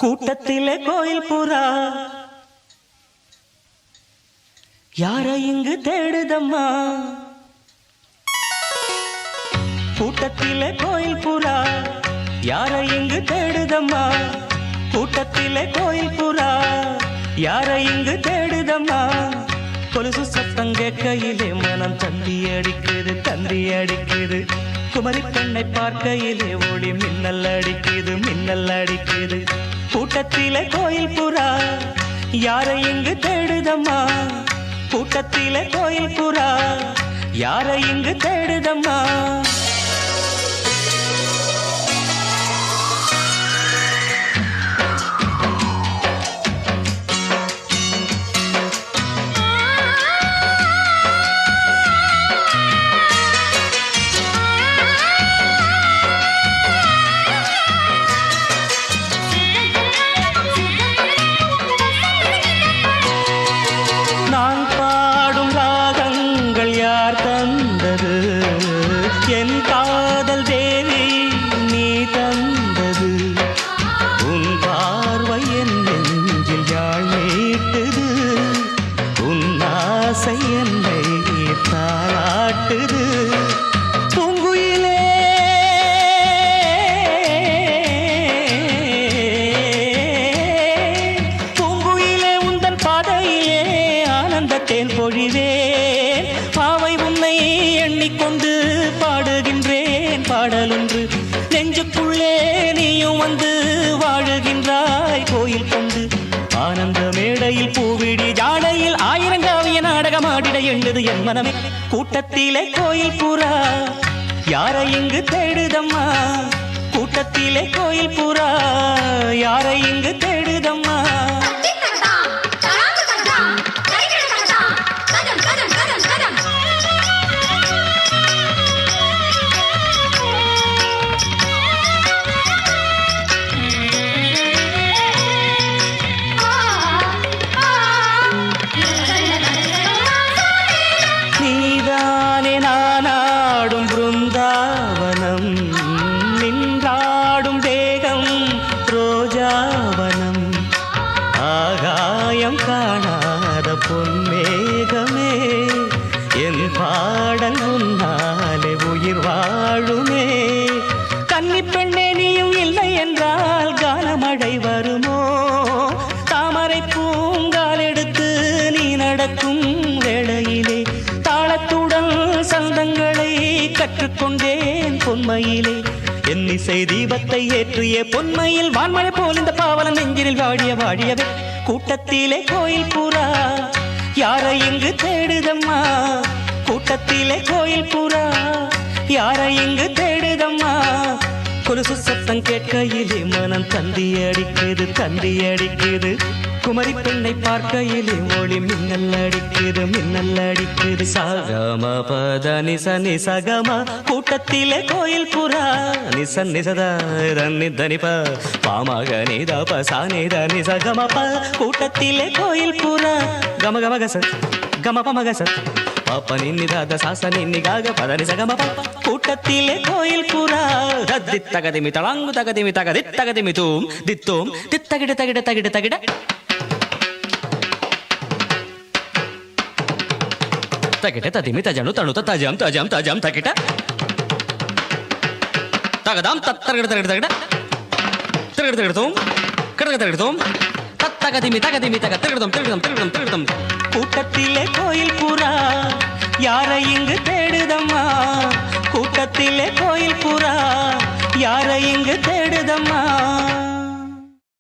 கூட்டத்திலே கோயில் புறா யார இங்கு தேடுதம்மா கூட்டத்திலே கோயில் புறா யார இங்கு தேடுதம்மா கூட்டத்திலே கோயில் புறா யார இங்கு தேடுதம்மா கொலுசு சத்தம் கேட்கையிலே மனம் தந்தி அடிக்குது குமரி பெண்ணை பார்க்கையிலே ஒளி மின்னல் அடிக்குது கூட்டத்திலே கோயில் புறா யார இங்கு தேடுதம்மா கூட்டத்திலே கோயில் புறா யார இங்கு தேடுதம்மா என் காதல் தேவி நீ தந்தது உன் பார்வை என் நெஞ்சில் யாழ் மீட்டுது உன் ஆசை என்னை தாளாட்டுது பூங்குயிலே உந்தன் பாதையிலே ஆனந்தத்தேன் பொழிவேன் பாவை உன்னை எண்ணிக்கொண்டு பாடுகின்றேன் பாடலொன்று நெஞ்சுக்குள்ளே நீயும் வந்து வாழுகின்றாய் கோயில் கொண்டு ஆனந்த மேடையில் பூவிடி ஜாடையில் ஆயிரங்காவிய நாடகமாடிட எண்ணுது என் மனமே கூட்டத்திலே கோயில் புறா யார இங்கு தேடுதம்மா கூட்டத்திலே கோயில் புறா யார இங்கு தேடுதம்மா நின்றாடும் தேகம் ரோஜாவனம் ஆகாயம் காணாத பொன்மேகமே என் பாடல் உன்னாலே உயிர் வாழுமே கன்னி பெண்ணே நீயும் இல்லை என்றால் கானமழை வருமோ தாமரை பூங்கால் எடுத்து நீ நடக்கும் வேளையிலே தாளத்துடன் சந்தங்களை கற்றுக்கொண்டேன் பொன்மையிலே என் இசை தீபத்தை ஏற்றிய பொன்மையில் வான்மழை போல் இந்த பாவலன் நெஞ்சினில் வாழியவே கூட்டத்திலே கோயில் புறா யார இங்கு தேடுதம்மா கூட்டத்திலே கோயில் புறா யார இங்கு தேடுதம்மா கொலுசு சத்தம் கேட்கையிலே மனம் தந்தி அடிக்குது குமரி பெண்ணை பார்க்கையிலே ஒளி மின்னல் அடிக்குது சகம பத நிசனி சகம கூட்டத்திலே கோயில் புறா நிசதா தனி தனிப பாமக நித பசானித நிசகம ப கூட்டத்திலே கோயில் புறா கம கம கச கம பம கச பாப்ப நின்னிதாத சாச நின்னிகாக பத நிசகம ப கூட்டத்திலே கோயில் புறா தித்தகதிமி தளாங்கு தகதிமி தகதித்தகதிமி தூம் தித்தோம் தித்தகிட तकिटे तदिमि तजनु तनु तजम तकिटे तगदाम तत्तरगड़ तगदिमि तगदिम கூட்டத்திலே கோயில் புறா யார இங்கு தேடுதம்மா கூட்டத்திலே கோயில் புறா யார இங்கு தேடுதம்மா